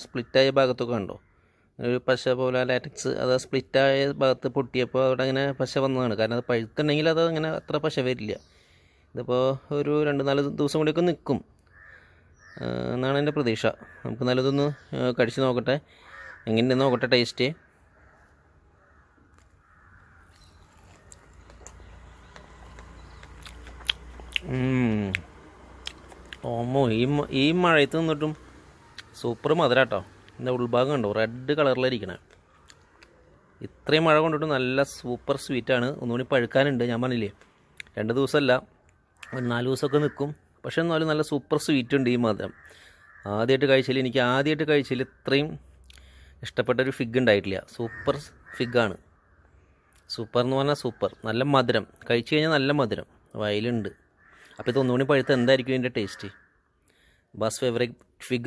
സ്പ്ലിറ്റായ ഭാഗത്തൊക്കെ കണ്ടോ, ഒരു പശ പോലെ ലാറ്റക്സ് അത് സ്പ്ലിറ്റായ ഭാഗത്ത് പൊട്ടിയപ്പോൾ അവിടെ അങ്ങനെ പശ വന്നതാണ്. കാരണം അത് പഴുത്തുണ്ടെങ്കിൽ അത് അങ്ങനെ അത്ര പശ വരില്ല. ഇതിപ്പോൾ ഒരു 2-4 ദിവസം കൂടിയൊക്കെ നിൽക്കും എന്നാണ് എൻ്റെ പ്രതീക്ഷ. നമുക്ക് നല്ലതൊന്ന് കടിച്ച് നോക്കട്ടെ, എങ്ങനെയുണ്ടെന്ന് നോക്കട്ടെ ടേസ്റ്റ്. ഓമോ, ഈ മഴയത്ത് നിന്നിട്ടും സൂപ്പർ മധുരാട്ടോ. എൻ്റെ ഉൾഭാഗം കണ്ടോ, റെഡ് കളറിലിരിക്കണേ. ഇത്രയും മഴ കൊണ്ടിട്ട് നല്ല സൂപ്പർ സ്വീറ്റാണ്. ഒന്നുകൂടി പഴുക്കാനുണ്ട്. ഞാൻ പറഞ്ഞില്ലേ 2 ദിവസമല്ല, ഒരു 4 ദിവസമൊക്കെ നിൽക്കും. പക്ഷെ എന്നാലും നല്ല സൂപ്പർ സ്വീറ്റ് ഉണ്ട് ഈ മധുരം. എനിക്ക് ആദ്യമായിട്ട് കഴിച്ചതിൽ ഇത്രയും ഇഷ്ടപ്പെട്ടൊരു ഫിഗ് ഉണ്ടായിട്ടില്ല. സൂപ്പർ ഫിഗാണ്. സൂപ്പർ എന്ന് പറഞ്ഞാൽ സൂപ്പർ. നല്ല മധുരം, കഴിച്ചു കഴിഞ്ഞാൽ നല്ല മധുരം വയലുണ്ട്. അപ്പോൾ ഇതൊന്നുകൂടി പഴുത്ത് എന്തായിരിക്കും ഇതിൻ്റെ ടേസ്റ്റ്? Favourite fig